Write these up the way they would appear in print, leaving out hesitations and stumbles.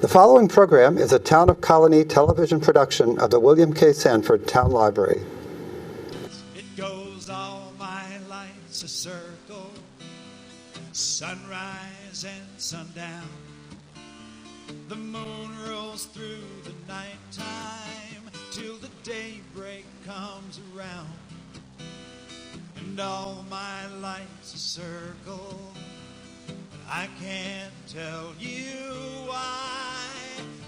The following program is a Town of Colonie television production of the William K. Sanford Town Library. It goes all my life's a circle, sunrise and sundown. The moon rolls through the nighttime till the daybreak comes around. And all my life's a circle, but I can't tell you why.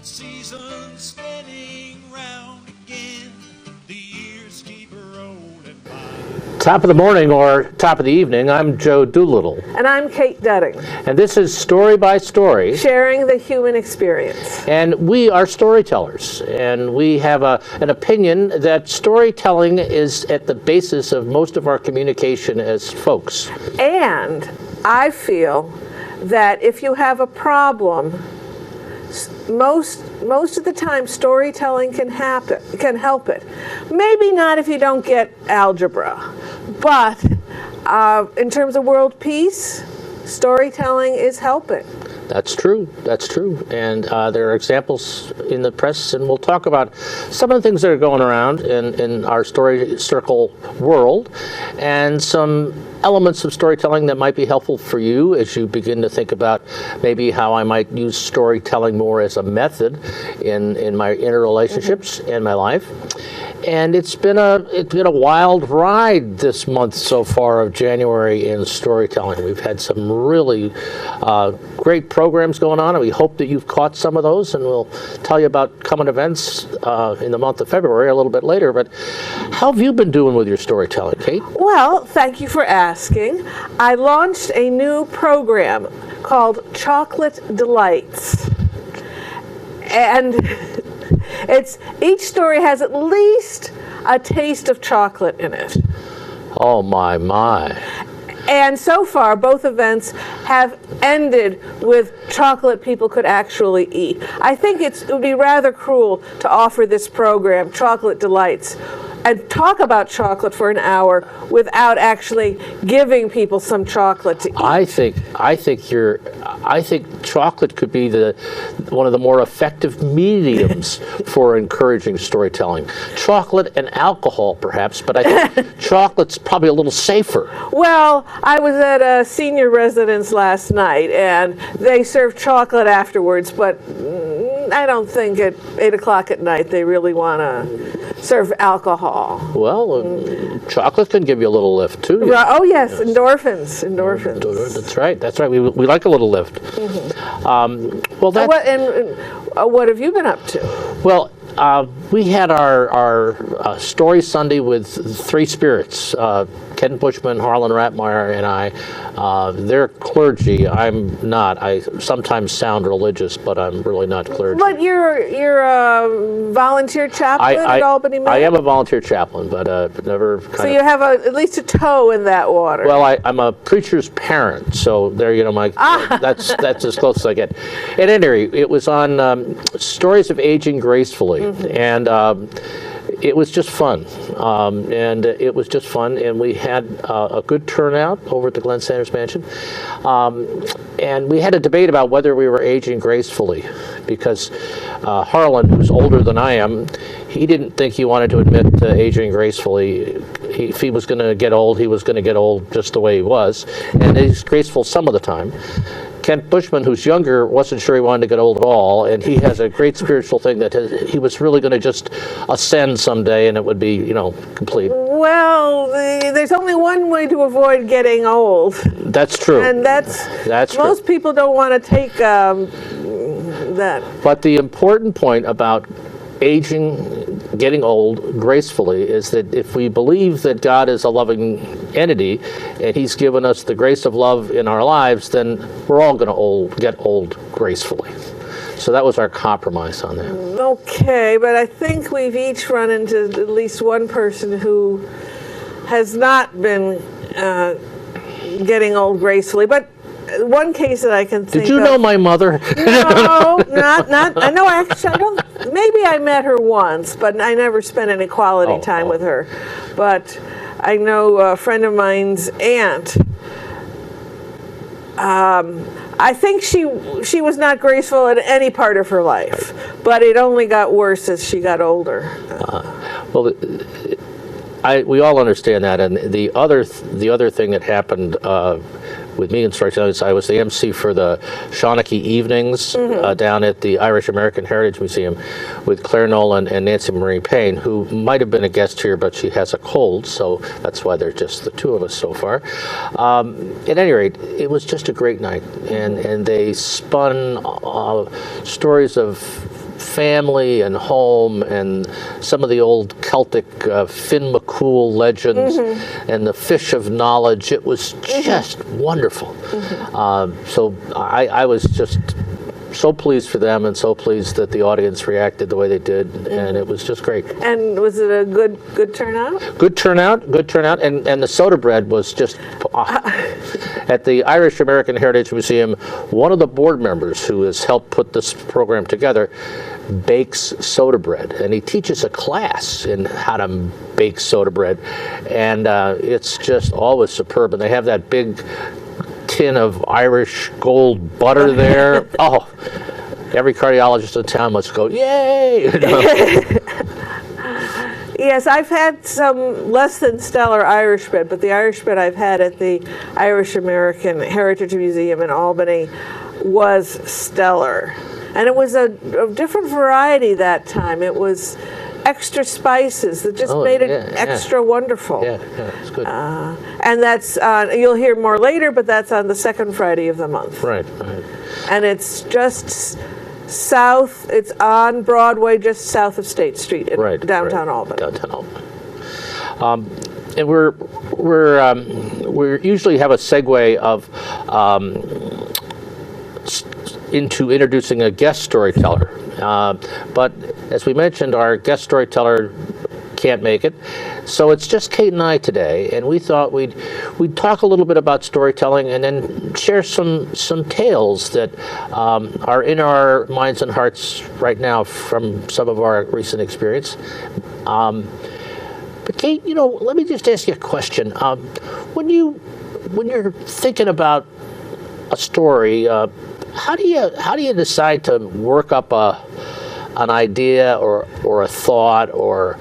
Seasons spinning round again, the years keep rolling by. Top of the morning or top of the evening, I'm Joe Doolittle. And I'm Kate Dudding. And this is Story by Story. Sharing the human experience. And we are storytellers. And we have an opinion that storytelling is at the basis of most of our communication as folks. And I feel that if you have a problem, most of the time storytelling can help it. Maybe not if you don't get algebra, but in terms of world peace, storytelling is helping. That's true. That's true. And there are examples in the press, and we'll talk about some of the things that are going around in our story circle world, and some elements of storytelling that might be helpful for you as you begin to think about maybe how I might use storytelling more as a method in my interrelationships and my life. And it's been a wild ride this month so far of January in storytelling. We've had some really great programs going on, and we hope that you've caught some of those, and we'll tell you about coming events in the month of February a little bit later. But how have you been doing with your storytelling, Kate? Well, thank you for asking. I launched a new program called Chocolate Delights. And each story has at least a taste of chocolate in it. Oh, my. And so far, both events have ended with chocolate people could actually eat. I think it would be rather cruel to offer this program, Chocolate Delights, and talk about chocolate for an hour without actually giving people some chocolate to eat. I think chocolate could be one of the more effective mediums for encouraging storytelling. Chocolate and alcohol, perhaps, but I think chocolate's probably a little safer. Well, I was at a senior residence last night, and they served chocolate afterwards, but I don't think at 8 o'clock at night they really want to serve alcohol. Well, chocolate can give you a little lift, too. Oh, yes, endorphins. That's right. We like a little lift. Mm-hmm. What have you been up to? Well, we had our Story Sunday with three spirits, Ken Bushman, Harlan Ratmeyer, and I. They're clergy. I'm not. I sometimes sound religious, but I'm really not clergy. But you're a volunteer chaplain at Albany Mill? I am a volunteer chaplain, but never kind of... So you have at least a toe in that water. Well, I'm a preacher's parent, so there, that's as close as I get. At any rate, it was on stories of aging gracefully, and it was just fun, and we had a good turnout over at the Glenn Sanders Mansion, and we had a debate about whether we were aging gracefully, because Harlan, who's older than I am, he didn't think he wanted to admit to aging gracefully. If he was going to get old, he was going to get old just the way he was, and he's graceful some of the time. Kent Bushman, who's younger, wasn't sure he wanted to get old at all, and he has a great spiritual thing that he was really going to just ascend someday, and it would be, complete. Well, there's only one way to avoid getting old. That's true. And that's true. Most people don't want to take that. But the important point about aging, getting old gracefully, is that if we believe that God is a loving entity and he's given us the grace of love in our lives, then we're all going to get old gracefully. So that was our compromise on that. Okay, but I think we've each run into at least one person who has not been getting old gracefully. But one case that I can think of. Did you know my mother? No, not. I know. Actually, I don't. Maybe I met her once, but I never spent any quality time with her. But I know a friend of mine's aunt I think she was not graceful in any part of her life, but it only got worse as she got older. Well, we all understand that, and the other thing that happened with me in storytelling is I was the MC for the Shawnee Evenings down at the Irish American Heritage Museum with Claire Nolan and Nancy Marie Payne, who might have been a guest here, but she has a cold, so that's why there's just the two of us so far. At any rate, it was just a great night, and they spun stories of family and home and some of the old Celtic Finn McCool legends and the fish of knowledge. It was just wonderful. So I was just so pleased for them and so pleased that the audience reacted the way they did, and it was just great. And was it a good turnout? Good turnout, and the soda bread was just at the Irish American Heritage Museum. One of the board members who has helped put this program together bakes soda bread, and he teaches a class in how to bake soda bread, and it's just always superb. And they have that big tin of Irish gold butter there. Oh, every cardiologist in town must go, yay! You know? Yes, I've had some less than stellar Irish bread, but the Irish bread I've had at the Irish American Heritage Museum in Albany was stellar. And it was a different variety that time. It was extra spices that just made it extra wonderful. Yeah, it's good. And that's, you'll hear more later, but that's on the second Friday of the month. Right. And it's just south, it's on Broadway, just south of State Street in downtown Albany. Downtown Albany. And we usually have a segue of into introducing a guest storyteller. But as we mentioned, our guest storyteller can't make it. So it's just Kate and I today, and we thought we'd talk a little bit about storytelling and then share some tales that are in our minds and hearts right now from some of our recent experience. But Kate, let me just ask you a question. When you're thinking about a story, how do you decide to work up an idea or a thought or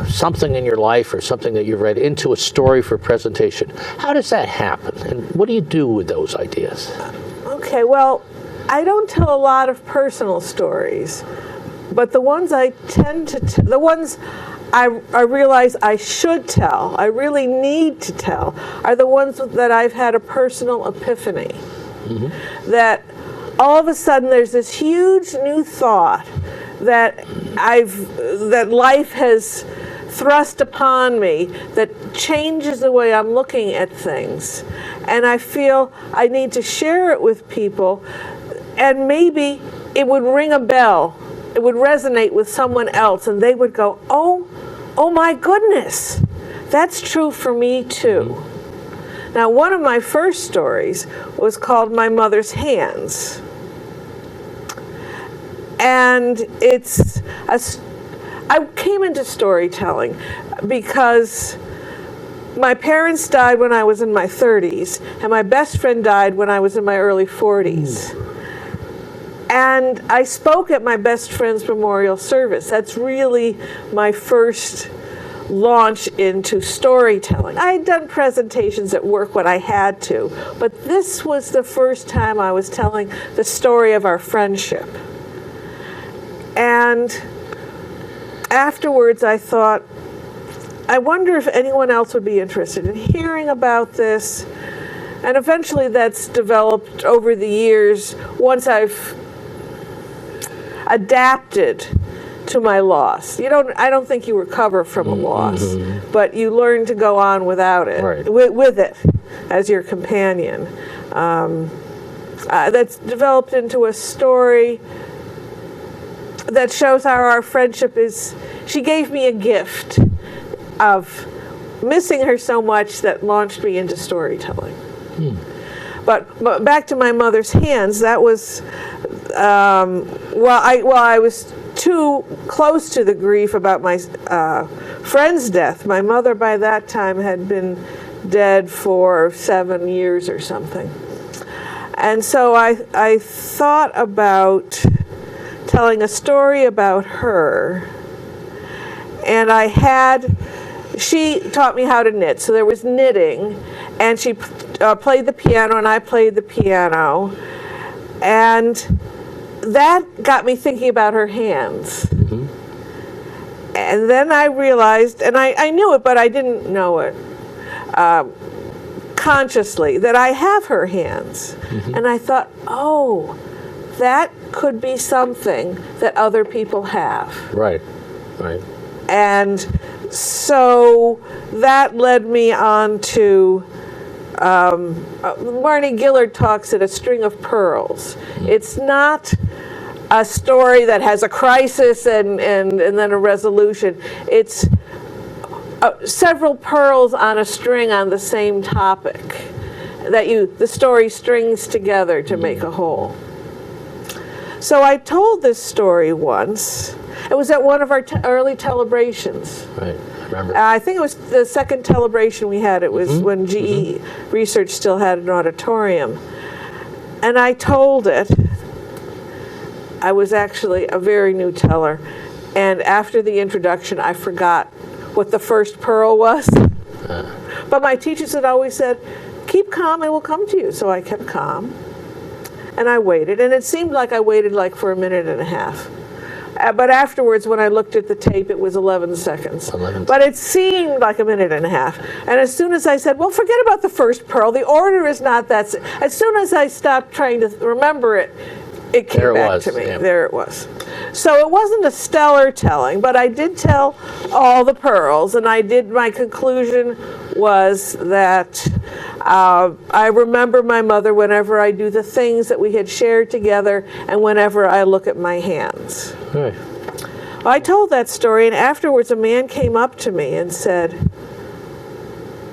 something in your life or something that you've read into a story for presentation? How does that happen, and what do you do with those ideas? Okay, well, I don't tell a lot of personal stories, but the ones I tend to the ones I realize I should tell, I really need to tell, are the ones that I've had a personal epiphany. That all of a sudden there's this huge new thought that life has thrust upon me that changes the way I'm looking at things, and I feel I need to share it with people, and maybe it would ring a bell, it would resonate with someone else, and they would go, oh my goodness, that's true for me too. Now, one of my first stories was called My Mother's Hands. And I came into storytelling because my parents died when I was in my 30s, and my best friend died when I was in my early 40s. And I spoke at my best friend's memorial service. That's really my first launch into storytelling. I had done presentations at work when I had to, but this was the first time I was telling the story of our friendship. And afterwards I thought, I wonder if anyone else would be interested in hearing about this. And eventually that's developed over the years once I've adapted to my loss. I don't think you recover from a loss, but you learn to go on without it, with it as your companion. That's developed into a story that shows how our friendship is. She gave me a gift of missing her so much that launched me into storytelling. But back to My Mother's Hands, that was I was too close to the grief about my friend's death. My mother by that time had been dead for 7 years or something. And so I thought about telling a story about her. And she taught me how to knit. So there was knitting, and she played the piano, and I played the piano. And that got me thinking about her hands. And then I realized, and I knew it, but I didn't know it consciously, that I have her hands. And I thought, oh, that could be something that other people have. Right. And so that led me on to, Marnie Gillard talks it, a string of pearls. It's not a story that has a crisis and then a resolution. It's several pearls on a string on the same topic that the story strings together to make a whole. So I told this story once. It was at one of our early celebrations. Right, I remember. I think it was the second celebration we had. It was when GE Research still had an auditorium. And I told it. I was actually a very new teller. And after the introduction, I forgot what the first pearl was. But my teachers had always said, keep calm, it will come to you. So I kept calm. And I waited, and it seemed like I waited like for a minute and a half. But afterwards, when I looked at the tape, it was 11 seconds. But it seemed like a minute and a half. And as soon as I said, well, forget about the first pearl, the order is not that. As soon as I stopped trying to remember it, it came back to me. Yeah. There it was. So it wasn't a stellar telling, but I did tell all the pearls, and my conclusion was that I remember my mother whenever I do the things that we had shared together and whenever I look at my hands. Right. Well, I told that story, and afterwards a man came up to me and said,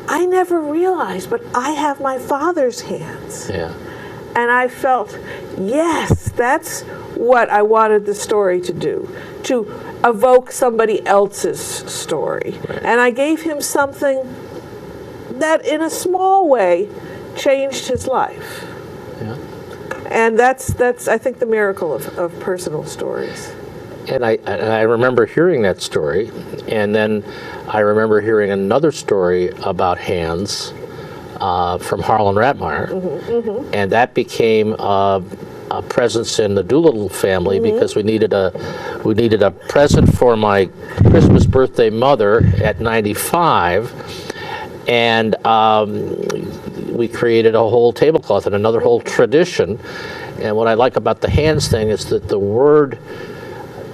I never realized, but I have my father's hands. Yeah. And I felt, yes, that's what I wanted the story to do, to evoke somebody else's story. Right. And I gave him something that, in a small way, changed his life. Yeah. And that's I think, the miracle of personal stories. And I remember hearing that story, and then I remember hearing another story about hands from Harlan Ratmeyer, and that became a presence in the Doolittle family because we needed a present for my Christmas birthday mother at 95, and we created a whole tablecloth and another whole tradition. And what I like about the hands thing is that the word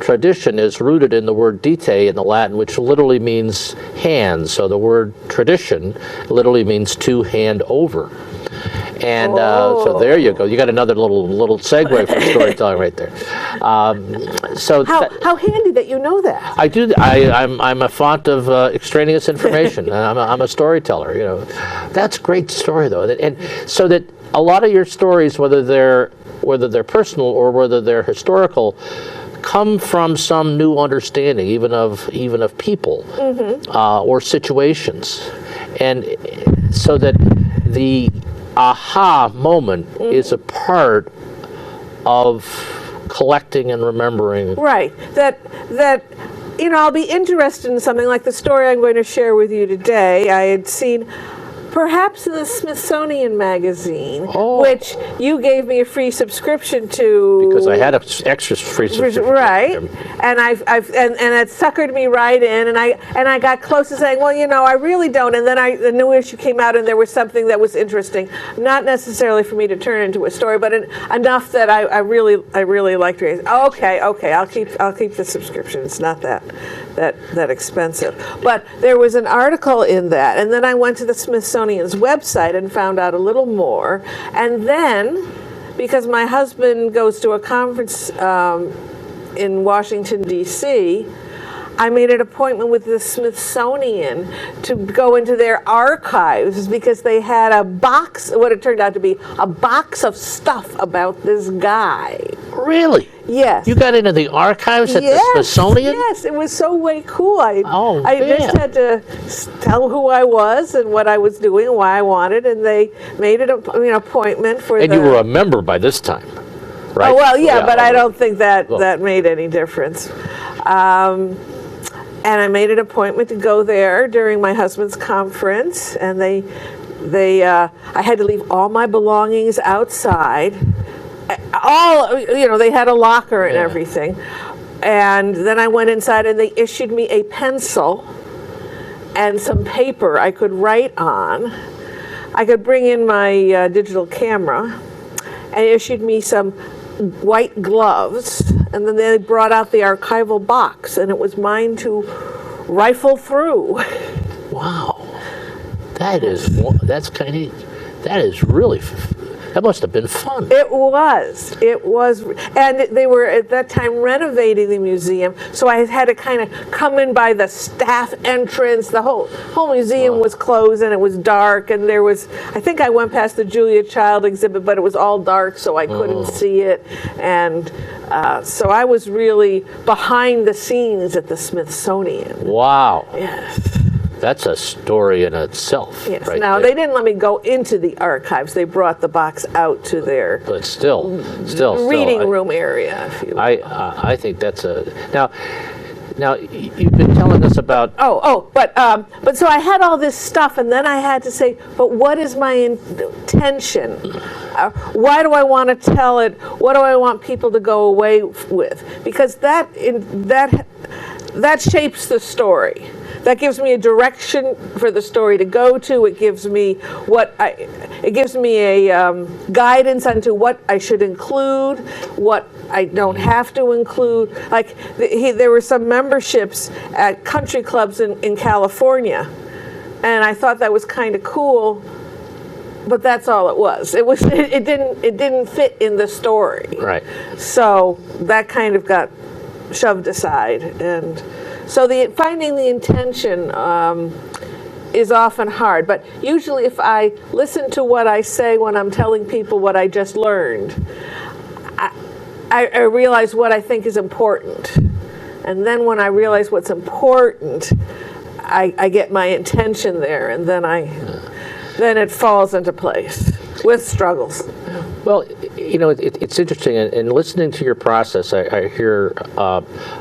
tradition is rooted in the word dite in the Latin, which literally means hands. So the word tradition literally means to hand over. And so there you go. You got another little segue from storytelling right there. How handy that you know that. I do. I'm a font of extraneous information. I'm a storyteller. You know, that's a great story though. And so that a lot of your stories, whether they're personal or whether they're historical, come from some new understanding, even of people or situations, and so that the aha moment is a part of collecting and remembering. Right. That I'll be interested in something like the story I'm going to share with you today. I had seen perhaps in the Smithsonian magazine, which you gave me a free subscription to. Because I had an extra free subscription. Right, and and it suckered me right in, and I got close to saying, well, I really don't. And then the new issue came out, and there was something that was interesting, not necessarily for me to turn into a story, but enough that I really liked it. Okay, I'll keep the subscription. It's not that expensive. But there was an article in that, and then I went to the Smithsonian's website and found out a little more. And then, because my husband goes to a conference in Washington, D.C., I made an appointment with the Smithsonian to go into their archives because they had a box, what it turned out to be, a box of stuff about this guy. Really? Yes. You got into the archives at Yes, the Smithsonian? Yes, it was so way cool. I yeah. just had to tell who I was and what I was doing and why I wanted, and they made an appointment for And you were a member by this time, right? Oh, well, yeah, but I okay. don't think that made any difference. And I made an appointment to go there during my husband's conference, and I had to leave all my belongings outside. They had a locker and everything. And then I went inside and they issued me a pencil and some paper I could write on. I could bring in my digital camera, and they issued me some white gloves, and then they brought out the archival box, and it was mine to rifle through. Wow. That is really, that must have been fun. It was, and they were at that time renovating the museum, so I had to kind of come in by the staff entrance. The whole museum was closed, and it was dark, and I think I went past the Julia Child exhibit, but it was all dark, so I couldn't see it, and so I was really behind the scenes at the Smithsonian. Wow. Yes. That's a story in itself. Yes. Right Now, there. they didn't let me go into the archives. They brought the box out to their But still, reading room area, if you will. I think that's Now you've been telling us about. But so I had all this stuff, and then I had to say, but what is my intention? Why do I want to tell it? What do I want people to go away with? Because that shapes the story. That gives me a direction for the story to go to. It gives me a guidance onto what I should include, what I don't have to include. Like there were some memberships at country clubs in California, and I thought that was kind of cool. But that's all it was. It didn't fit in the story. Right. So that kind of got shoved aside, and so finding the intention is often hard. But usually, if I listen to what I say when I'm telling people what I just learned, I realize what I think is important, and then when I realize what's important, I get my intention there, and then it falls into place with struggles. Well, it's interesting, and listening to your process, I hear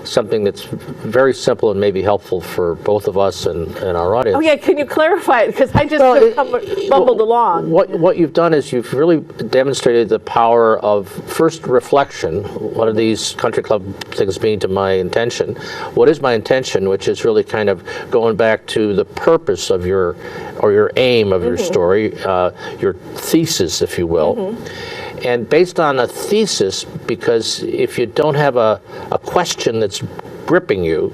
something that's very simple and maybe helpful for both of us and our audience. Oh yeah, can you clarify it? Because I just bumbled along. What you've done is you've really demonstrated the power of first reflection. One of these country club things being to my intention. What is my intention? Which is really kind of going back to the purpose of your aim of your story, your thesis, if you will. And based on a thesis, because if you don't have a question that's gripping you,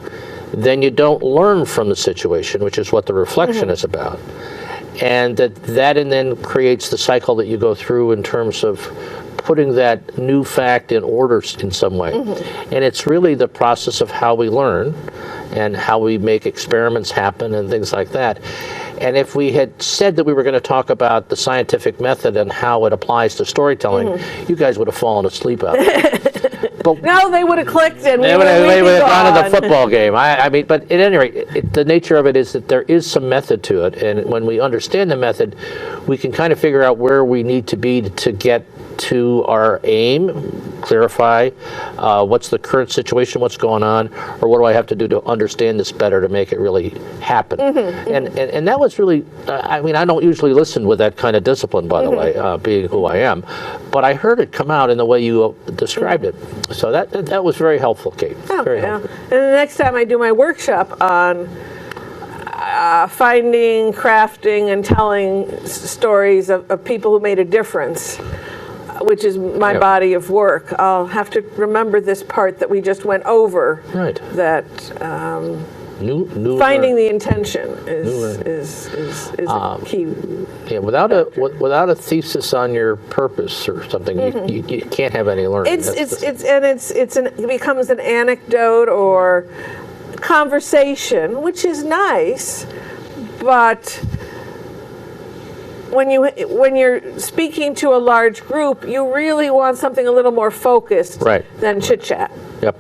then you don't learn from the situation, which is what the reflection is about. And that then creates the cycle that you go through in terms of putting that new fact in order in some way. And it's really the process of how we learn and how we make experiments happen and things like that. And if we had said that we were going to talk about the scientific method and how it applies to storytelling, you guys would have fallen asleep out there. But no, they would have clicked and they would have gone to the football game. I mean, but at any rate, the nature of it is that there is some method to it. And when we understand the method, we can kind of figure out where we need to be to get to our aim, clarify what's the current situation, what's going on, or what do I have to do to understand this better to make it really happen. And that was really, I mean, I don't usually listen with that kind of discipline, by the way, being who I am, but I heard it come out in the way you described it. So that was very helpful, Kate. Very helpful. And the next time I do my workshop on finding, crafting, and telling stories of people who made a difference, which is my body of work, I'll have to remember this part that we just went over. Right. That New finding the intention is a key. Yeah, without a thesis on your purpose or something, you can't have any learning. It becomes an anecdote or conversation, which is nice, but when you're speaking to a large group, you really want something a little more focused than chit-chat. Yep.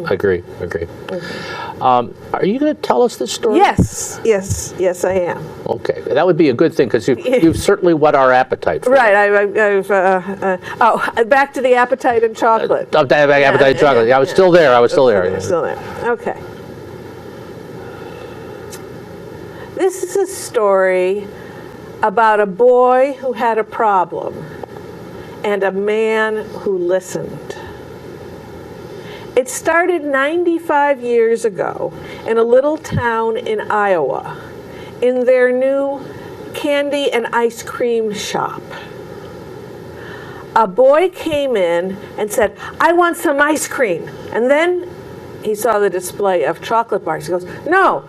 I agree. Are you going to tell us this story? Yes, I am. Okay, that would be a good thing because you've certainly whet our appetite. Right. I've back to the appetite and chocolate. Appetite and chocolate. I was still there. Still there. Okay. This is a story about a boy who had a problem and a man who listened. It started 95 years ago in a little town in Iowa, in their new candy and ice cream shop. A boy came in and said, "I want some ice cream." And then he saw the display of chocolate bars. He goes, No.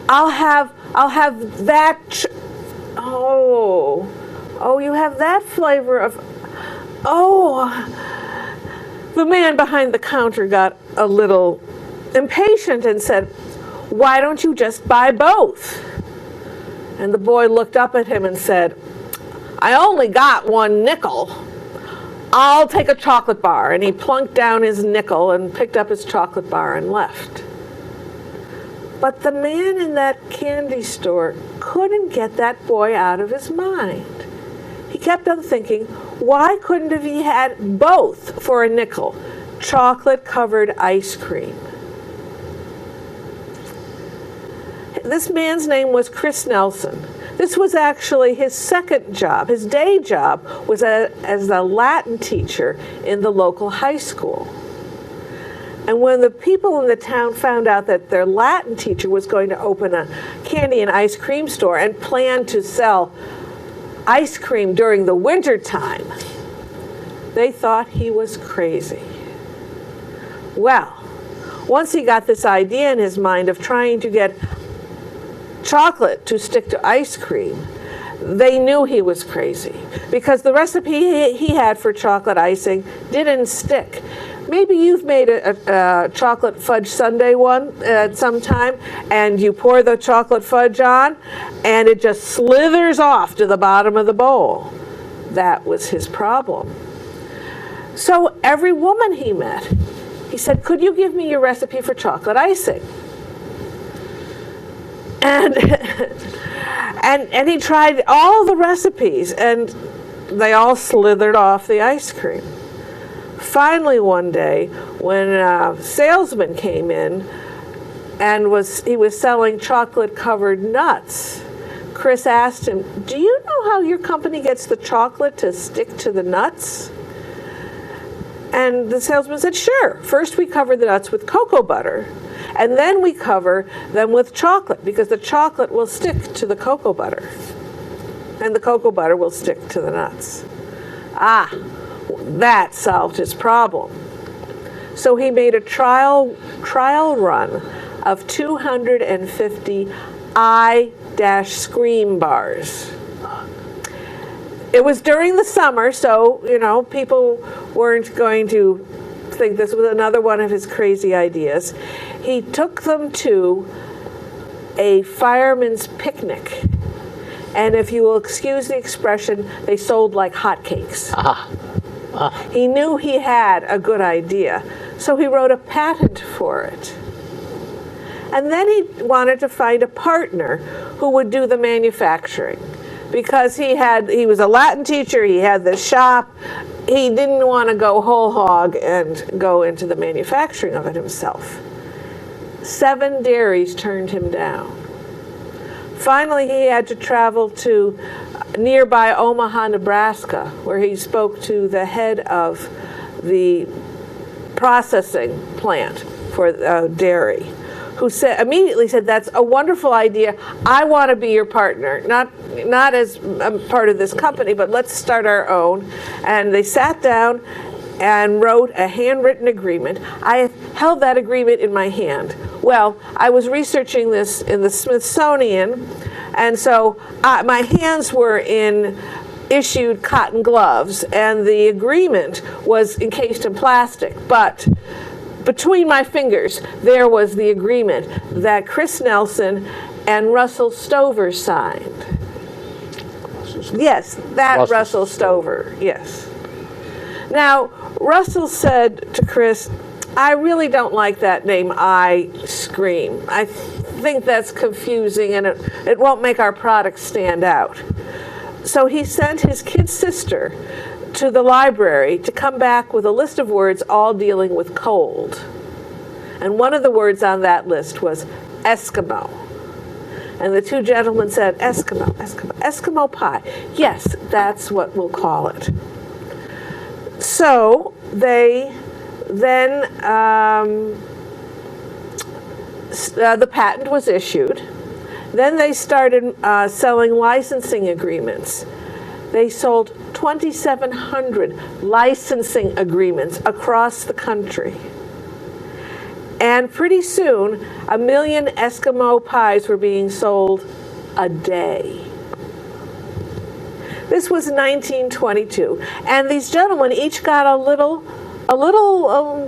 I'll have that. Oh, you have that flavor of. The man behind the counter got a little impatient and said, "Why don't you just buy both?" And the boy looked up at him and said, "I only got 1 nickel. I'll take a chocolate bar." And he plunked down his nickel and picked up his chocolate bar and left. But the man in that candy store couldn't get that boy out of his mind. He kept on thinking, why couldn't have he had both for a nickel? Chocolate-covered ice cream. This man's name was Chris Nelson. This was actually his second job. His day job was as a Latin teacher in the local high school. And when the people in the town found out that their Latin teacher was going to open a candy and ice cream store and planned to sell ice cream during the winter time, they thought he was crazy. Well, once he got this idea in his mind of trying to get chocolate to stick to ice cream, they knew he was crazy because the recipe he had for chocolate icing didn't stick. Maybe you've made a chocolate fudge sundae one at some time, and you pour the chocolate fudge on, and it just slithers off to the bottom of the bowl. That was his problem. So every woman he met, he said, "Could you give me your recipe for chocolate icing?" And and he tried all the recipes, and they all slithered off the ice cream. Finally, one day, when a salesman came in and he was selling chocolate-covered nuts, Chris asked him, "Do you know how your company gets the chocolate to stick to the nuts?" And the salesman said, "Sure. First we cover the nuts with cocoa butter, and then we cover them with chocolate, because the chocolate will stick to the cocoa butter, and the cocoa butter will stick to the nuts." That solved his problem. So he made a trial run of 250 I-Scream bars. It was during the summer, so people weren't going to think this was another one of his crazy ideas. He took them to a fireman's picnic, and if you will excuse the expression, they sold like hotcakes. He knew he had a good idea, so he wrote a patent for it. And then he wanted to find a partner who would do the manufacturing, because he was a Latin teacher, he had the shop, he didn't want to go whole hog and go into the manufacturing of it himself. 7 dairies turned him down. Finally, he had to travel to nearby Omaha, Nebraska, where he spoke to the head of the processing plant for dairy, who immediately said, "That's a wonderful idea. I want to be your partner, not as a part of this company, but let's start our own." And they sat down and wrote a handwritten agreement. I have held that agreement in my hand. Well, I was researching this in the Smithsonian, and so my hands were in issued cotton gloves, and the agreement was encased in plastic, but between my fingers, there was the agreement that Chris Nelson and Russell Stover signed. Yes, that Russell Stover, yes. Now, Russell said to Chris, I really don't like that name, I Scream. I think that's confusing and it won't make our product stand out. So he sent his kid sister to the library to come back with a list of words all dealing with cold. And one of the words on that list was Eskimo. And the two gentlemen said, Eskimo, Eskimo, Eskimo pie. Yes, that's what we'll call it. So they then, the patent was issued. Then they started selling licensing agreements. They sold 2,700 licensing agreements across the country. And pretty soon, 1 million Eskimo pies were being sold a day. This was 1922, and these gentlemen each got a little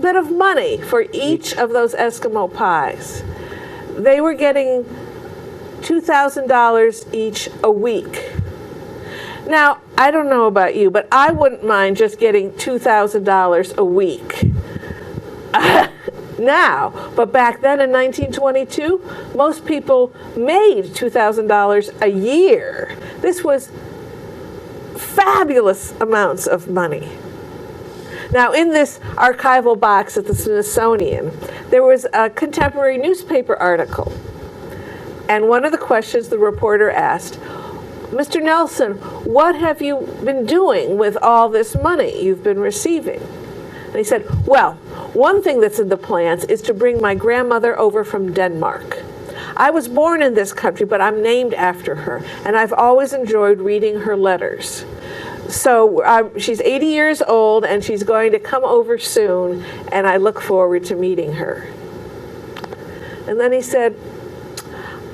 bit of money for each of those Eskimo pies. They were getting $2,000 each a week. Now, I don't know about you, but I wouldn't mind just getting $2,000 a week. Now, but back then in 1922, most people made $2,000 a year. This was fabulous amounts of money. Now, in this archival box at the Smithsonian, there was a contemporary newspaper article. And one of the questions the reporter asked, Mr. Nelson, what have you been doing with all this money you've been receiving? And he said, well, one thing that's in the plans is to bring my grandmother over from Denmark. I was born in this country, but I'm named after her, and I've always enjoyed reading her letters. So she's 80 years old, and she's going to come over soon, and I look forward to meeting her. And then he said,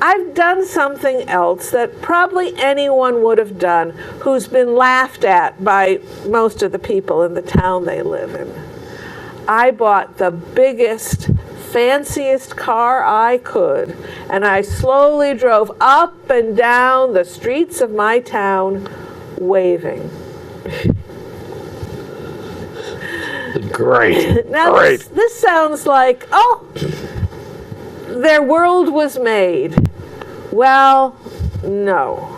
I've done something else that probably anyone would have done who's been laughed at by most of the people in the town they live in. I bought the biggest, fanciest car I could, and I slowly drove up and down the streets of my town waving. Great. Now, Great. this sounds like, oh, their world was made. Well, no.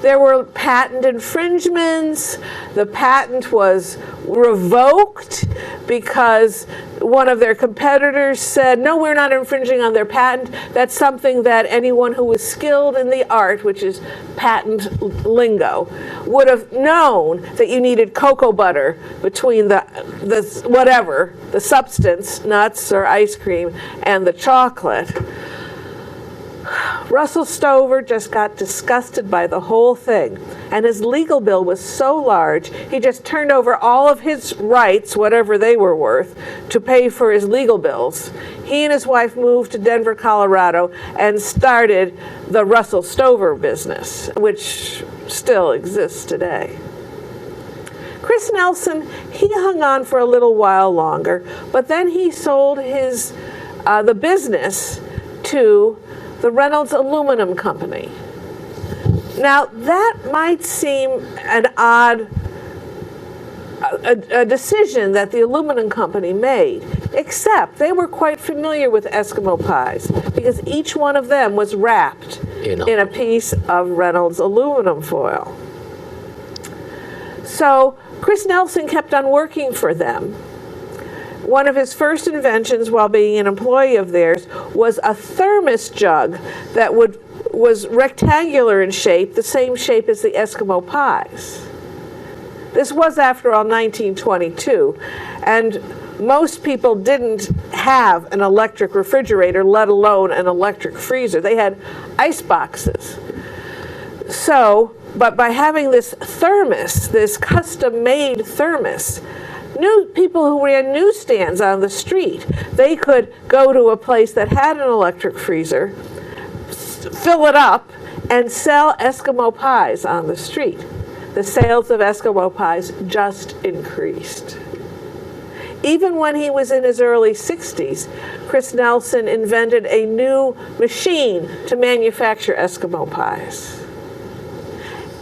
There were patent infringements. The patent was revoked because one of their competitors said, no, we're not infringing on their patent. That's something that anyone who was skilled in the art, which is patent lingo, would have known that you needed cocoa butter between the substance, nuts or ice cream, and the chocolate. Russell Stover just got disgusted by the whole thing, and his legal bill was so large, he just turned over all of his rights, whatever they were worth, to pay for his legal bills. He and his wife moved to Denver, Colorado, and started the Russell Stover business, which still exists today. Chris Nelson, he hung on for a little while longer, but then he sold the business to the Reynolds Aluminum Company. Now, that might seem an odd a decision that the aluminum company made, except they were quite familiar with Eskimo pies because each one of them was wrapped in a piece of Reynolds aluminum foil. So Chris Nelson kept on working for them. One of his first inventions while being an employee of theirs was a thermos jug that was rectangular in shape, the same shape as the Eskimo pies. This was, after all, 1922, and most people didn't have an electric refrigerator, let alone an electric freezer. They had ice boxes. So, but by having this thermos, this custom-made thermos, people who ran newsstands on the street, they could go to a place that had an electric freezer, fill it up, and sell Eskimo pies on the street. The sales of Eskimo pies just increased. even when he was in his early 60s, Chris Nelson invented a new machine to manufacture Eskimo pies.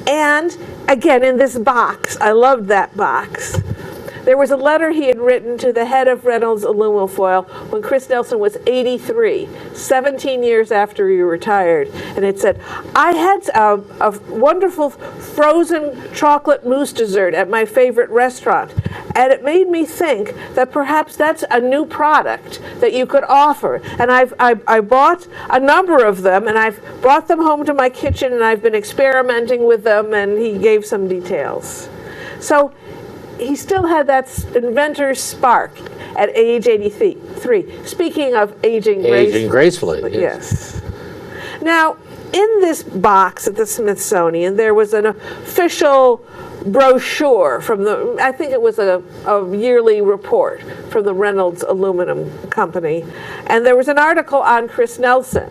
And again, in this box, I loved that box, there was a letter he had written to the head of Reynolds Aluminum Foil when Chris Nelson was 83, 17 years after he retired. And it said, I had a wonderful frozen chocolate mousse dessert at my favorite restaurant. And it made me think that perhaps that's a new product that you could offer. And I bought a number of them, and I've brought them home to my kitchen, and I've been experimenting with them, and he gave some details. So he still had that inventor's spark at age 83. Speaking of aging gracefully. Yes. Now, in this box at the Smithsonian, there was an official brochure from the, I think it was a yearly report from the Reynolds Aluminum Company, and there was an article on Chris Nelson.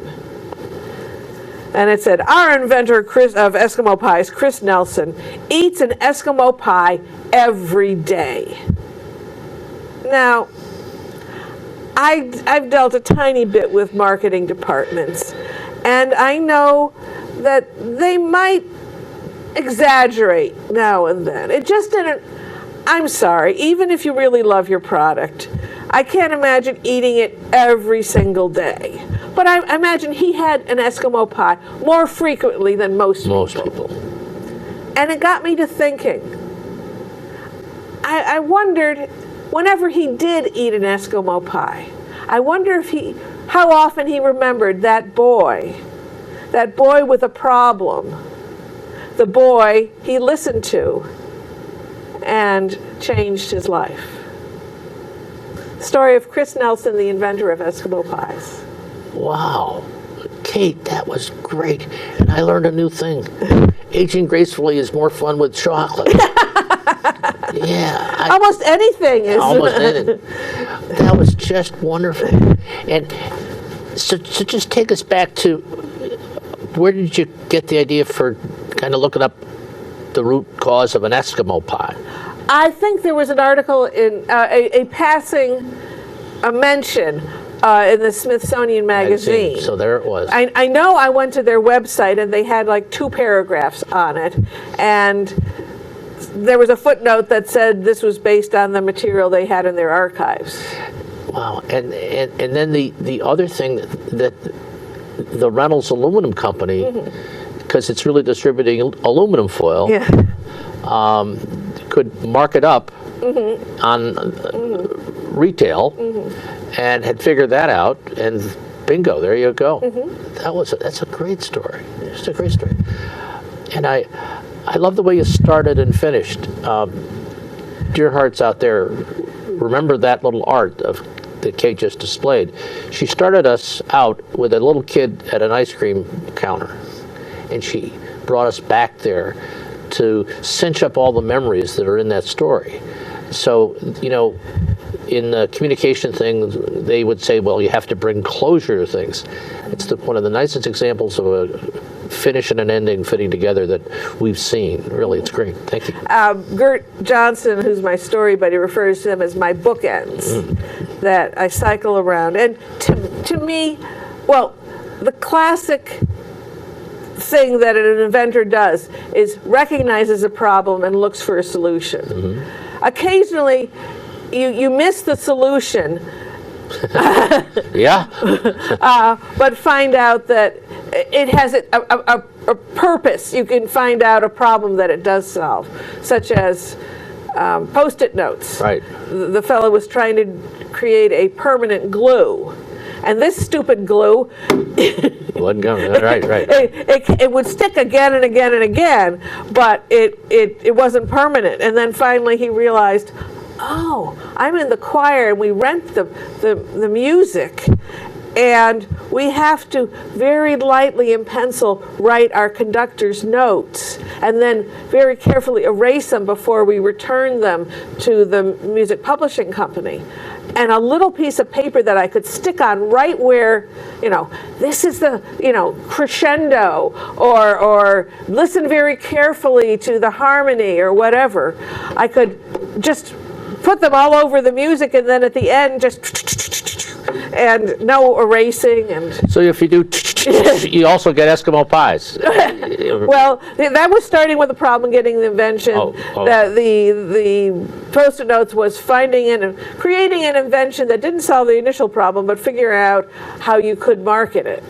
And it said, our inventor of Eskimo pies, Chris Nelson, eats an Eskimo pie every day. Now, I've dealt a tiny bit with marketing departments, and I know that they might exaggerate now and then. It just didn't, I'm sorry, even if you really love your product, I can't imagine eating it every single day. But I imagine he had an Eskimo pie more frequently than most people. And it got me to thinking. I wondered, whenever he did eat an Eskimo pie, I wonder how often he remembered that boy with a problem, the boy he listened to and changed his life. Story of Chris Nelson, the inventor of Eskimo pies. Wow. Kate, that was great. And I learned a new thing. Aging gracefully is more fun with chocolate. Yeah. Almost anything is. Almost anything. That was just wonderful. And so just take us back to, where did you get the idea for kind of looking up the root cause of an Eskimo pie? I think there was an article in a passing mention in the Smithsonian magazine. So there it was. I know I went to their website and they had like 2 paragraphs on it, and there was a footnote that said this was based on the material they had in their archives. Wow. And then the other thing that the Reynolds Aluminum Company, because it's really distributing aluminum foil, could mark it up on retail, and had figured that out, and bingo, there you go. That's a great story. It's a great story. And I love the way you started and finished. Dear hearts out there, remember that little art that Kate just displayed. She started us out with a little kid at an ice cream counter, and she brought us back there to cinch up all the memories that are in that story. So, in the communication thing, they would say, well, you have to bring closure to things. It's one of the nicest examples of a finish and an ending fitting together that we've seen. Really, it's great. Thank you. Gert Johnson, who's my story buddy, refers to them as my bookends that I cycle around. And to me, well, the classic thing that an inventor does is recognizes a problem and looks for a solution. Occasionally, you miss the solution, but find out that it has a purpose. You can find out a problem that it does solve, such as Post-it notes. Right. The fellow was trying to create a permanent glue. And this stupid glue, wasn't going. Right. it would stick again and again and again, but it wasn't permanent. And then finally he realized, oh, I'm in the choir and we rent the music, and we have to very lightly in pencil write our conductor's notes and then very carefully erase them before we return them to the music publishing company. And a little piece of paper that I could stick on right where, this is the, crescendo, or listen very carefully to the harmony or whatever. I could just put them all over the music, and then at the end just and no erasing. And So if you do, you also get Eskimo pies. well, that was starting with a problem getting the invention. That the Post-it notes was finding and creating an invention that didn't solve the initial problem, but figure out how you could market it.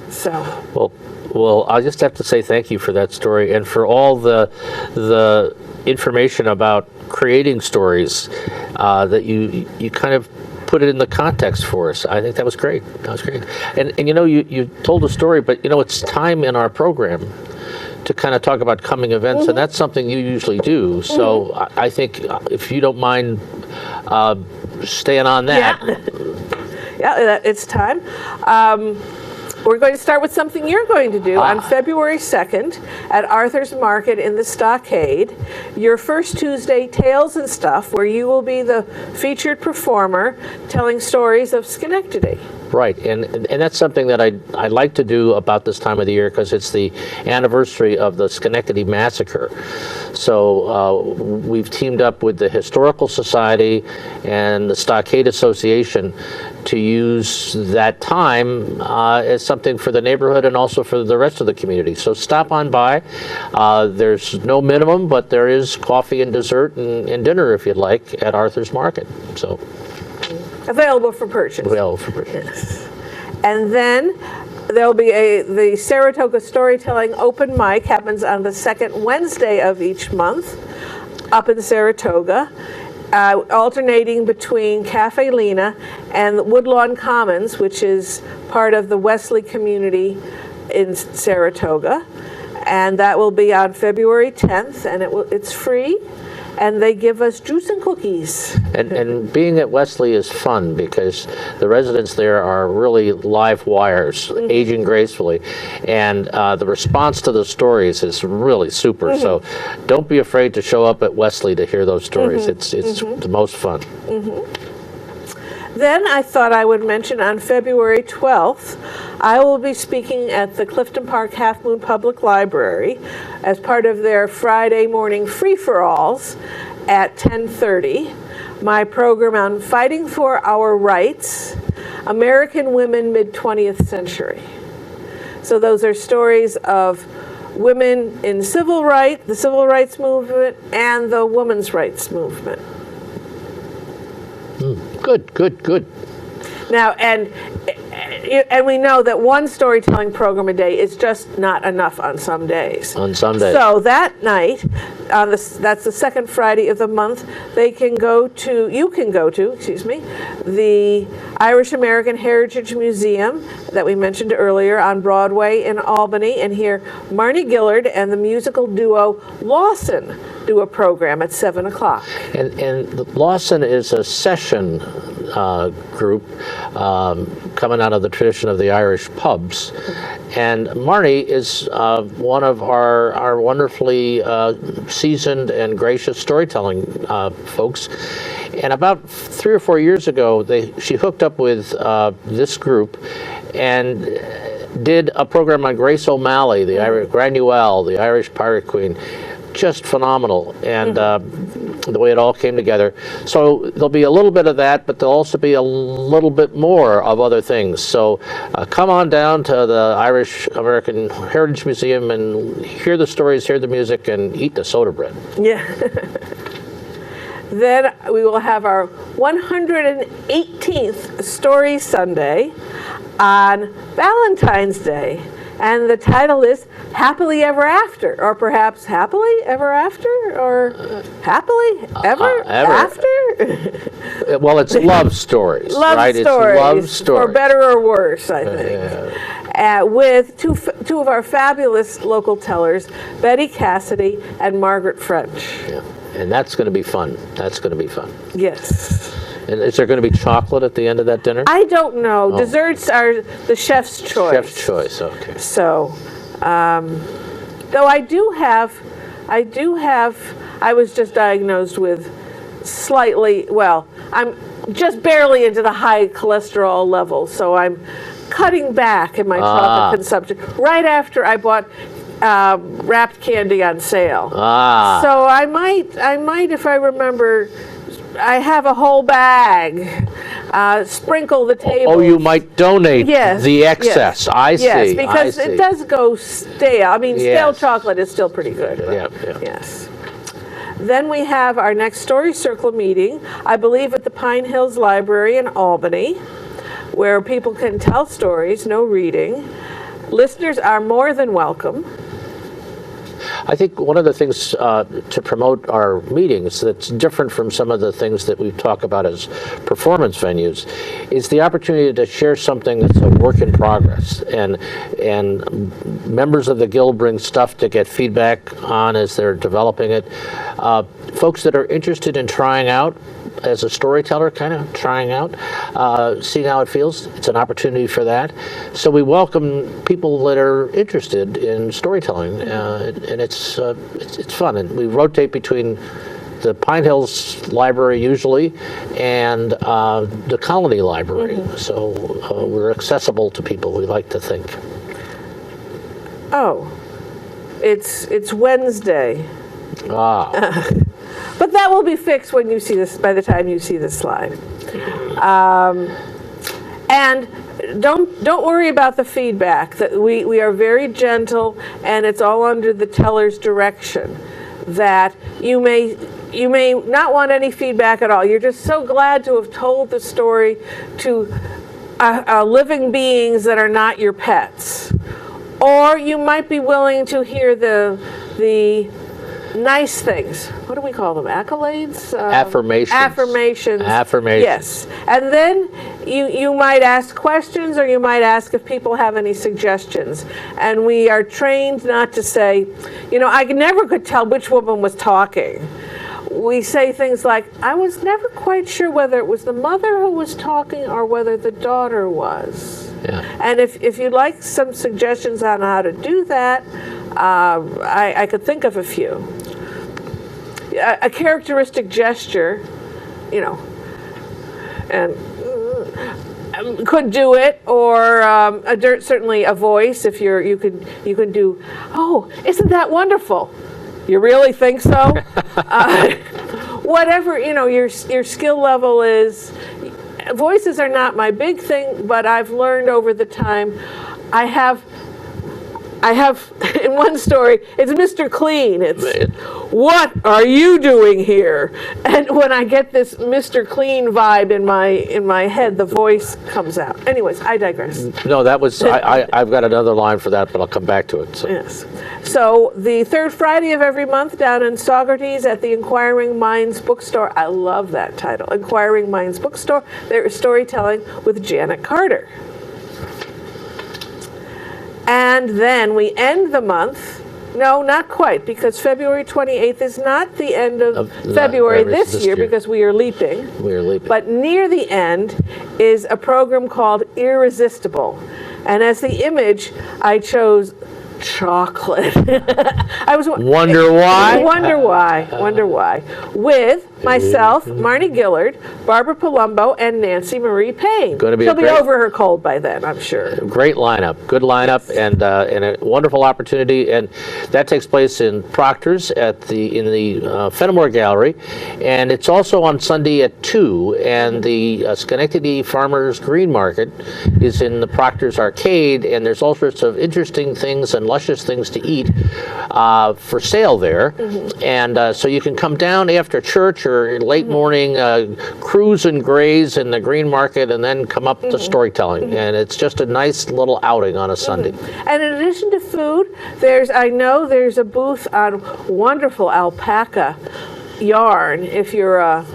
So. Well, I'll just have to say thank you for that story and for all the information about creating stories that you kind of put it in the context for us. I think that was great. That was great. And you know, you told a story, but you know, it's time in our program to kind of talk about coming events, and that's something you usually do. So I think if you don't mind staying on that. Yeah, it's time. We're going to start with something you're going to do on February 2nd at Arthur's Market in the Stockade. Your first Tuesday, Tales and Stuff, where you will be the featured performer telling stories of Schenectady. Right, and that's something that I like to do about this time of the year because it's the anniversary of the Schenectady Massacre. So we've teamed up with the Historical Society and the Stockade Association to use that time as something for the neighborhood and also for the rest of the community. So stop on by. There's no minimum, but there is coffee and dessert and dinner if you'd like at Arthur's Market. So. Available for purchase. Available for purchase. Yes. And then there'll be the Saratoga Storytelling Open Mic happens on the second Wednesday of each month up in Saratoga, alternating between Cafe Lena and Woodlawn Commons, which is part of the Wesley community in Saratoga. And that will be on February 10th, and it's free. And they give us juice and cookies. And being at Wesley is fun because the residents there are really live wires, aging gracefully. And the response to the stories is really super. So don't be afraid to show up at Wesley to hear those stories. It's the most fun. Then I thought I would mention on February 12th, I will be speaking at the Clifton Park Half Moon Public Library as part of their Friday morning free-for-alls at 10:30. My program on Fighting for Our Rights, American Women Mid-20th Century. So those are stories of women in the civil rights movement, and the women's rights movement. Good. Now, and we know that one storytelling program a day is just not enough on some days. So that night, that's the second Friday of the month, you can go to, the Irish American Heritage Museum that we mentioned earlier on Broadway in Albany, and hear Marnie Gillard and the musical duo Lawson do a program at 7 o'clock. And Lawson is a session group coming out of the tradition of the Irish pubs. And Marnie is one of our wonderfully seasoned and gracious storytelling folks. And about 3 or 4 years ago, she hooked up with this group and did a program on Grace O'Malley, the Irish Granuelle, the Irish Pirate Queen. Just phenomenal, and the way it all came together. So there'll be a little bit of that, but there'll also be a little bit more of other things. So come on down to the Irish American Heritage Museum and hear the stories, hear the music, and eat the soda bread. Yeah. Then we will have our 118th Story Sunday on Valentine's Day. And the title is Happily Ever After, or perhaps Happily Ever After, or Happily Ever After? Well, it's love stories, right? Stories, it's love stories. For better or worse, I think. With two of our fabulous local tellers, Betty Cassidy and Margaret French. Yeah. And that's going to be fun. Yes. And is there going to be chocolate at the end of that dinner? I don't know. Oh. Desserts are the chef's choice. Chef's choice, okay. So, though I was just diagnosed with I'm just barely into the high cholesterol level, so I'm cutting back in my chocolate consumption right after I bought wrapped candy on sale. So I might, if I remember, I have a whole bag. Sprinkle the table. Oh, you might donate Yes, the excess. yes. I see. Yes, because I see. it does go stale. I mean, stale Yes. chocolate is still pretty good. but- Yeah, yeah. Yes. Then we have our next Story Circle meeting, I believe at the Pine Hills Library in Albany, where people can tell stories, no reading. Listeners are more than welcome. I think one of the things to promote our meetings that's different from some of the things that we talk about as performance venues is the opportunity to share something that's a work in progress. And members of the Guild bring stuff to get feedback on as they're developing it. Folks that are interested in trying out as a storyteller, kind of trying out, seeing how it feels. It's an opportunity for that. So we welcome people that are interested in storytelling, and it's fun. And we rotate between the Pine Hills Library usually and the Colonie Library. So we're accessible to people, we like to think. Oh, it's Wednesday. But that will be fixed when you see this, by the time you see this slide. And don't worry about the feedback. That we are very gentle, and it's all under the teller's direction. That you may not want any feedback at all. You're just so glad to have told the story to living beings that are not your pets. Or you might be willing to hear the nice things. What do we call them? Accolades? Affirmations. Affirmations. Affirmations. Yes. And then you might ask questions, or you might ask if people have any suggestions. And we are trained not to say, I never could tell which woman was talking. We say things like, I was never quite sure whether it was the mother who was talking or whether the daughter was. Yeah. And if you'd like some suggestions on how to do that, I could think of a few. A characteristic gesture, and could do it, or certainly a voice. If you can do, oh, isn't that wonderful? You really think so? Whatever your skill level is. Voices are not my big thing, but I've learned over the time. I have in one story, it's Mr. Clean. It's, what are you doing here? And when I get this Mr. Clean vibe in my head, the voice comes out. Anyways, I digress. No, that was, I've got another line for that, but I'll come back to it. So. Yes. So the third Friday of every month down in Saugerties at the Inquiring Minds Bookstore. I love that title, Inquiring Minds Bookstore. There is storytelling with Janet Carter. And then we end the month. No, not quite, because February 28th is not the end of February this year because we are leaping. We are leaping. But near the end is a program called Irresistible. And as the image, I chose chocolate. Wonder why? Wonder why. With myself, Marnie Gillard, Barbara Palumbo, and Nancy Marie Payne. She'll be over her cold by then, I'm sure. Great lineup, good lineup, and a wonderful opportunity. And that takes place in Proctor's in the Fenimore Gallery, and it's also on Sunday at 2. And the Schenectady Farmers Green Market is in the Proctor's Arcade, and there's all sorts of interesting things and luscious things to eat for sale there. And so you can come down after church or late morning, cruise and graze in the Green Market, and then come up to storytelling. And it's just a nice little outing on a Sunday. And in addition to food, I know there's a booth on wonderful alpaca yarn if you're a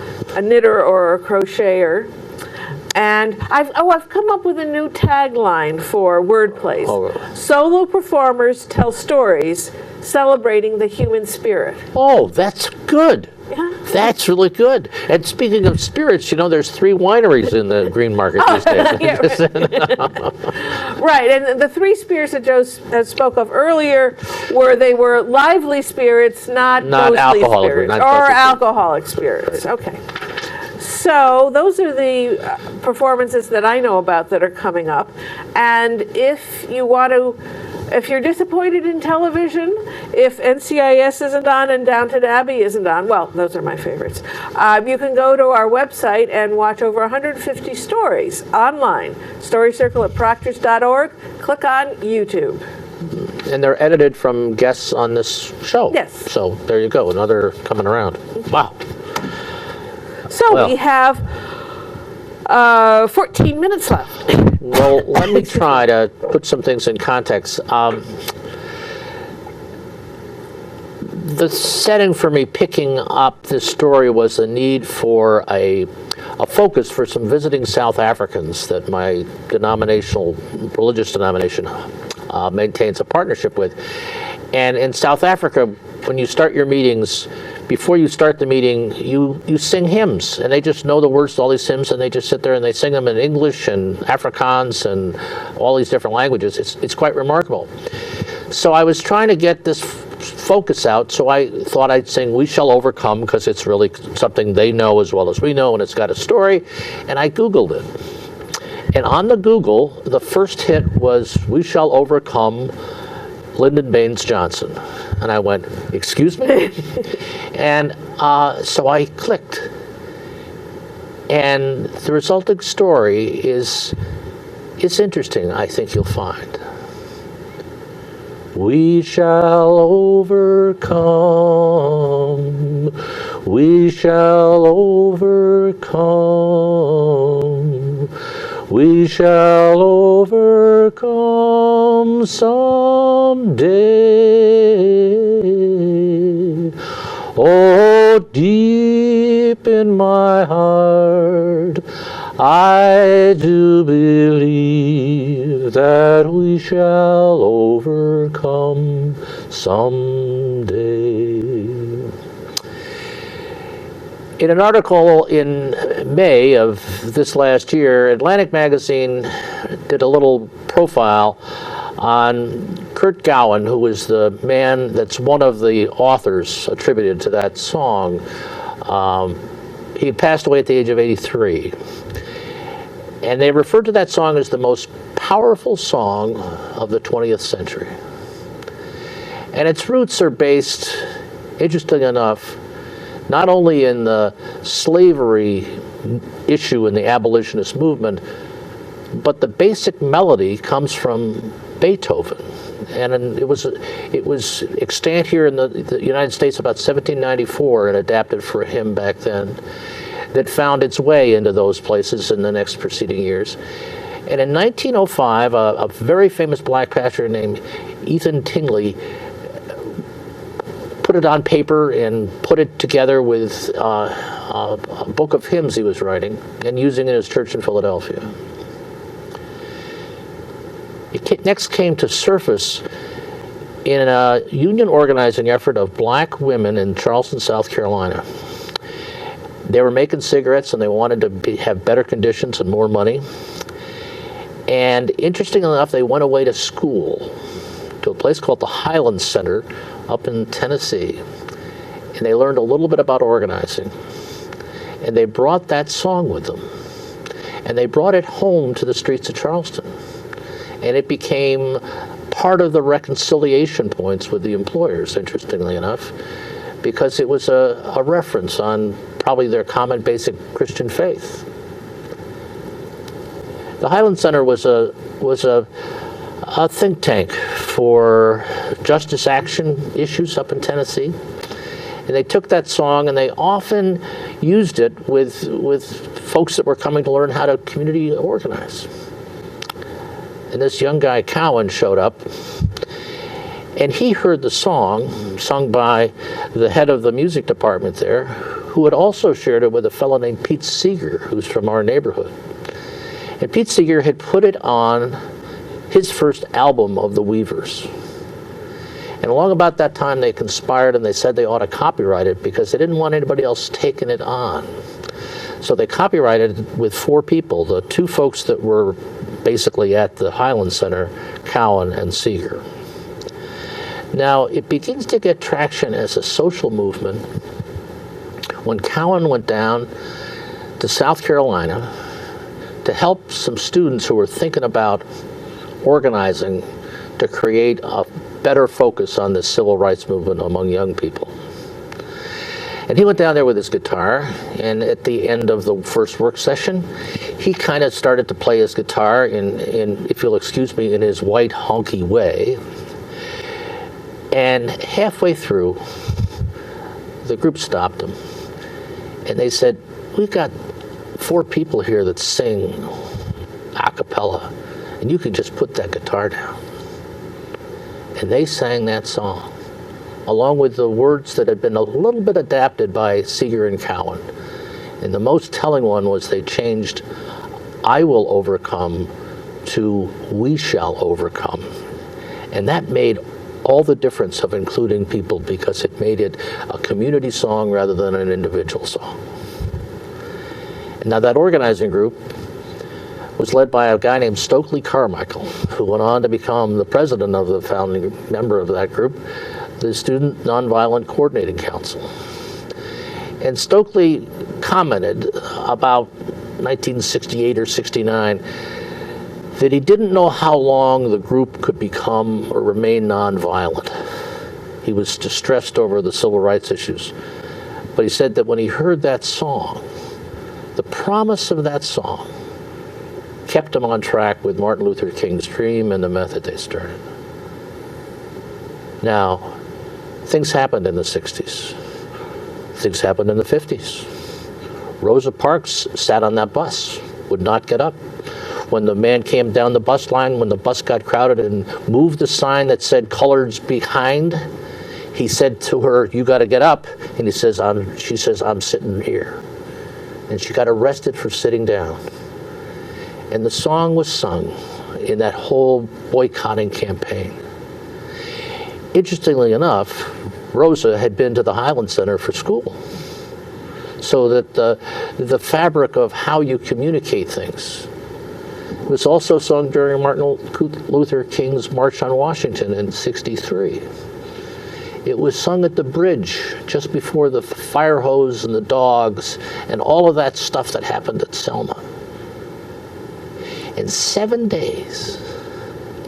knitter or a crocheter. And I've come up with a new tagline for wordplays. Solo performers tell stories celebrating the human spirit. Oh, that's good. Yeah. That's really good. And speaking of spirits, there's 3 wineries in the Green Market these days. Right, and the 3 spirits that Joe spoke of earlier they were lively spirits, not alcoholic spirits, or alcoholic spirits. Okay. So those are the performances that I know about that are coming up. And if you want to If you're disappointed in television, if NCIS isn't on and Downton Abbey isn't on, well, those are my favorites. You can go to our website and watch over 150 stories online. Story Circle at proctors.org. Click on YouTube. And they're edited from guests on this show. Yes. So there you go, another coming around. Wow. So Well. we have 14 minutes left. Well, let me try to put some things in context. The setting for me picking up this story was the need for a focus for some visiting South Africans that my religious denomination maintains a partnership with. And in South Africa, when you start your meetings, before you start the meeting, you sing hymns, and they just know the words to all these hymns, and they just sit there and they sing them in English and Afrikaans and all these different languages. It's quite remarkable. So I was trying to get this focus out, so I thought I'd sing "We Shall Overcome" because it's really something they know as well as we know, and it's got a story. And I Googled it. And on the Google, the first hit was "We Shall Overcome" Lyndon Baines Johnson. And I went, excuse me? And so I clicked. And the resulting story is interesting, I think you'll find. We shall overcome. We shall overcome. We shall overcome someday. Oh, deep in my heart, I do believe that we shall overcome someday. In an article in May of this last year, Atlantic Magazine did a little profile on Kurt Gowan, who was the man that's one of the authors attributed to that song. He had passed away at the age of 83. And they referred to that song as the most powerful song of the 20th century. And its roots are based, interestingly enough, not only in the slavery issue in the abolitionist movement, but the basic melody comes from Beethoven. And it was extant here in the United States about 1794 and adapted for a hymn back then that found its way into those places in the next preceding years. And in 1905, a very famous black pastor named Ethan Tingley put it on paper and put it together with a book of hymns he was writing and using in his church in Philadelphia. It next came to surface in a union organizing effort of black women in Charleston, South Carolina. They were making cigarettes and they wanted to have better conditions and more money. And interestingly enough, they went away to school, to a place called the Highland Center up in Tennessee. And they learned a little bit about organizing. And they brought that song with them. And they brought it home to the streets of Charleston. And it became part of the reconciliation points with the employers, interestingly enough, because it was a reference on probably their common basic Christian faith. The Highland Center was a think tank for justice action issues up in Tennessee. And they took that song and they often used it with folks that were coming to learn how to community organize. And this young guy, Cowan, showed up, and he heard the song sung by the head of the music department there, who had also shared it with a fellow named Pete Seeger, who's from our neighborhood. And Pete Seeger had put it on his first album of the Weavers. And along about that time, they conspired and they said they ought to copyright it because they didn't want anybody else taking it on. So they copyrighted it with 4 people, the 2 folks that were basically at the Highland Center, Cowan and Seeger. Now, it begins to get traction as a social movement when Cowan went down to South Carolina to help some students who were thinking about organizing to create a better focus on the civil rights movement among young people. And he went down there with his guitar, and at the end of the first work session, he kind of started to play his guitar in, if you'll excuse me, in his white honky way. And halfway through, the group stopped him, and they said, "We've got 4 people here that sing a cappella, and you can just put that guitar down." And they sang that song, along with the words that had been a little bit adapted by Seeger and Cowan. And the most telling one was they changed "I will overcome" to "we shall overcome." And that made all the difference of including people, because it made it a community song rather than an individual song. And now that organizing group was led by a guy named Stokely Carmichael, who went on to become the president of the founding member of that group, the Student Nonviolent Coordinating Council. And Stokely commented about 1968 or 69 that he didn't know how long the group could become or remain nonviolent. He was distressed over the civil rights issues. But he said that when he heard that song, the promise of that song kept him on track with Martin Luther King's dream and the method they started. Now, things happened in the 60s. Things happened in the 50s. Rosa Parks sat on that bus, would not get up. When the man came down the bus line, when the bus got crowded and moved the sign that said "Coloreds Behind," he said to her, "You got to get up." And she says, "I'm sitting here." And she got arrested for sitting down. And the song was sung in that whole boycotting campaign. Interestingly enough, Rosa had been to the Highland Center for school, so that the fabric of how you communicate things. It was also sung during Martin Luther King's March on Washington in '63. It was sung at the bridge just before the fire hose and the dogs and all of that stuff that happened at Selma. And 7 days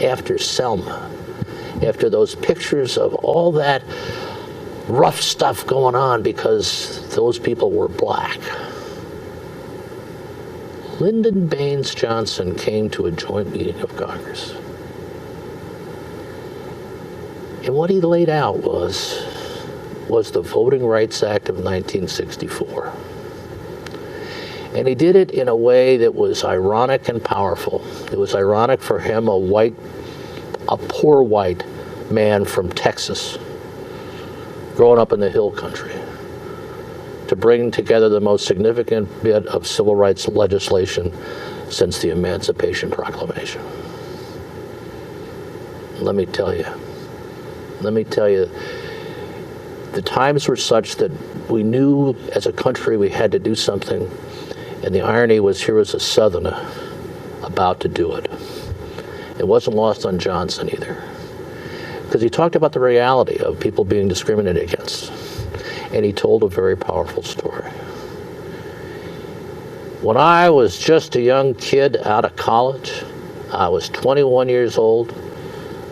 after Selma, after those pictures of all that rough stuff going on because those people were black, Lyndon Baines Johnson came to a joint meeting of Congress. And what he laid out was the Voting Rights Act of 1964. And he did it in a way that was ironic and powerful. It was ironic for him, a poor white man from Texas, growing up in the hill country, to bring together the most significant bit of civil rights legislation since the Emancipation Proclamation. Let me tell you, the times were such that we knew as a country we had to do something, and the irony was here was a Southerner about to do it. It wasn't lost on Johnson either, because he talked about the reality of people being discriminated against, and he told a very powerful story. When I was just a young kid out of college, I was 21 years old,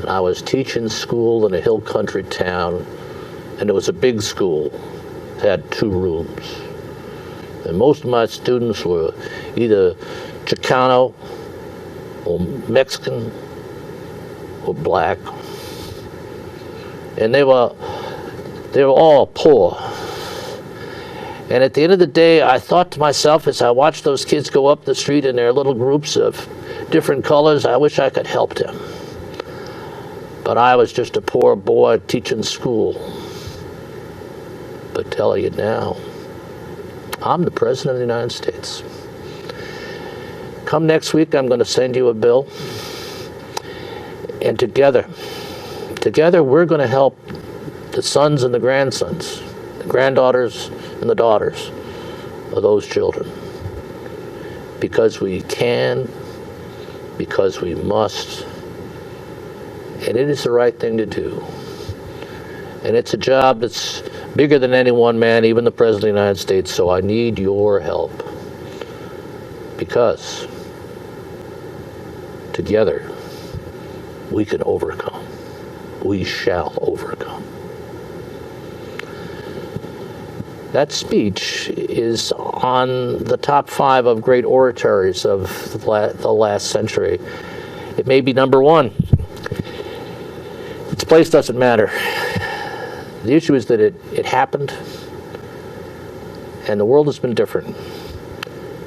and I was teaching school in a hill country town, and it was a big school. It had 2 rooms. And most of my students were either Chicano or Mexican or black. And they were all poor. And at the end of the day, I thought to myself, as I watched those kids go up the street in their little groups of different colors, I wish I could help them. But I was just a poor boy teaching school. But tell you now, I'm the President of the United States. Come next week, I'm going to send you a bill. And together we're going to help the sons and the grandsons, the granddaughters and the daughters of those children. Because we can, because we must, and it is the right thing to do. And it's a job that's bigger than any one man, even the President of the United States, so I need your help. Because together we can overcome. We shall overcome. That speech is on the top 5 of great oratories of the last century. It may be number 1. Its place doesn't matter. The issue is that it happened, and the world has been different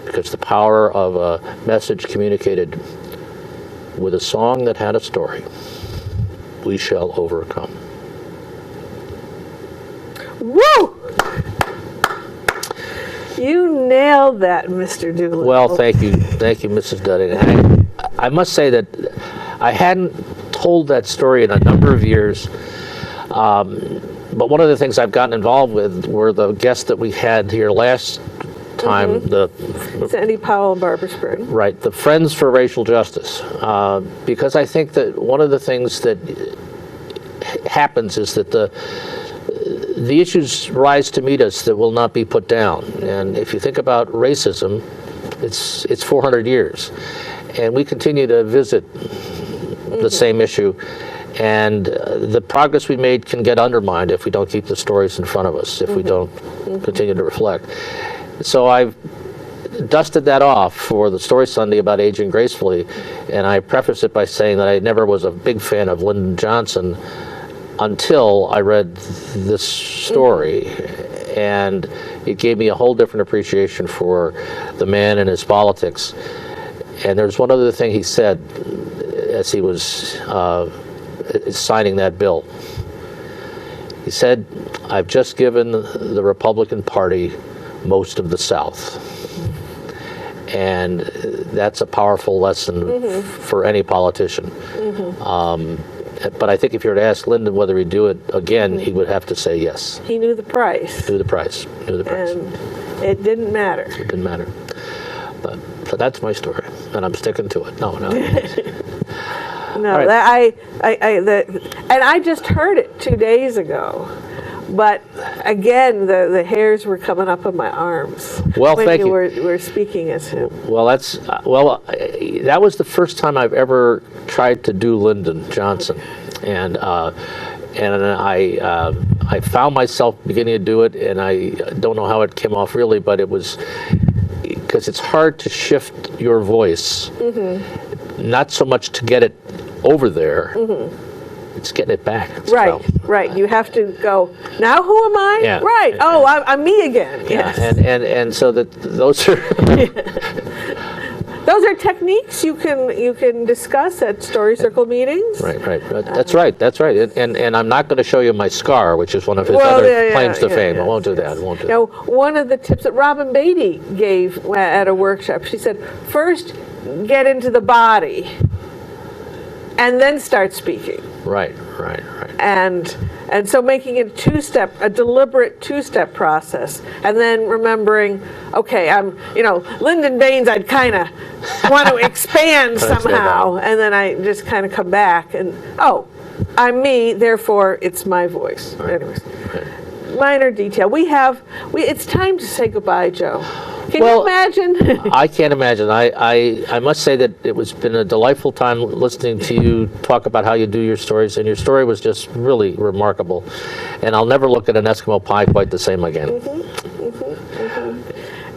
because the power of a message communicated with a song that had a story. We shall overcome. Woo! You nailed that, Mr. Doolittle. Well, thank you, Mrs. Dudding. I must say that I hadn't told that story in a number of years, but one of the things I've gotten involved with were the guests that we had here last time. Sandy Powell and Barbara Spring. Right, the Friends for Racial Justice, because I think that one of the things that happens is that the issues rise to meet us that will not be put down. And if you think about racism, it's 400 years, and we continue to visit the same issue, and the progress we made can get undermined if we don't keep the stories in front of us, if we don't continue to reflect. So I've dusted that off for the Story Sunday about aging gracefully, and I preface it by saying that I never was a big fan of Lyndon Johnson until I read this story, and it gave me a whole different appreciation for the man and his politics. And there's one other thing he said as he was signing that bill. He said, "I've just given the Republican Party most of the South." And that's a powerful lesson for any politician. But I think if you were to ask Lyndon whether he'd do it again, he would have to say yes. He knew the price. Knew the price. And it didn't matter. It didn't matter. But so that's my story, and I'm sticking to it. No. No, Right. and I just heard it 2 days ago. But again, the hairs were coming up on my arms Well, when thank you. were speaking as him. Well, that was the first time I've ever tried to do Lyndon Johnson, and I found myself beginning to do it, and I don't know how it came off really, but it was because it's hard to shift your voice, not so much to get it over there. It's getting it back. Right. You have to go, now who am I? Yeah. Right. Oh, I'm me again. Yeah, Yes. and so that those are Those are techniques you can discuss at Story Circle meetings. right. That's right. And I'm not going to show you my scar, which is one of his other claims to fame. I won't do that. Now, one of the tips that Robin Beatty gave at a workshop, she said, first get into the body and then start speaking. Right. And so making it a deliberate two-step process, and then remembering, okay, I'm, Lyndon Baines, I'd kind of want to expand somehow, and then I just kind of come back and, I'm me, therefore it's my voice. Right. Anyways, minor detail. It's time to say goodbye, Joe. Can you imagine? I can't imagine. I must say that it was been a delightful time listening to you talk about how you do your stories, and your story was just really remarkable. And I'll never look at an Eskimo pie quite the same again.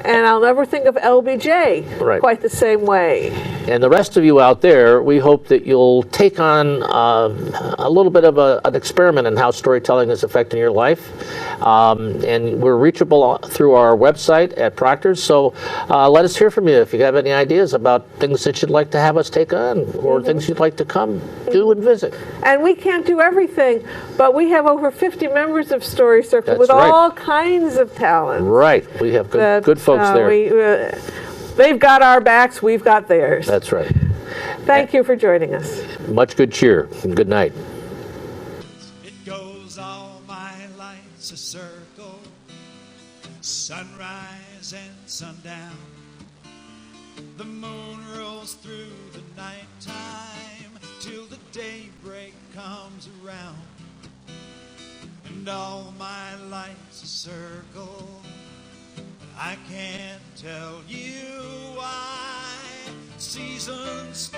And I'll never think of LBJ quite the same way. And the rest of you out there, we hope that you'll take on a little bit of an experiment in how storytelling is affecting your life. And we're reachable through our website at Proctor's. So let us hear from you if you have any ideas about things that you'd like to have us take on, or things you'd like to come do and visit. And we can't do everything, but we have over 50 members of Story Circle with right. all kinds of talent. Right. We have good folks there. They've got our backs, we've got theirs. That's right. Thank you for joining us. Much good cheer, and good night. It goes all my life's a circle, sunrise and sundown. The moon rolls through the nighttime till the daybreak comes around. And all my life's a circle, I can't tell you why. Seasons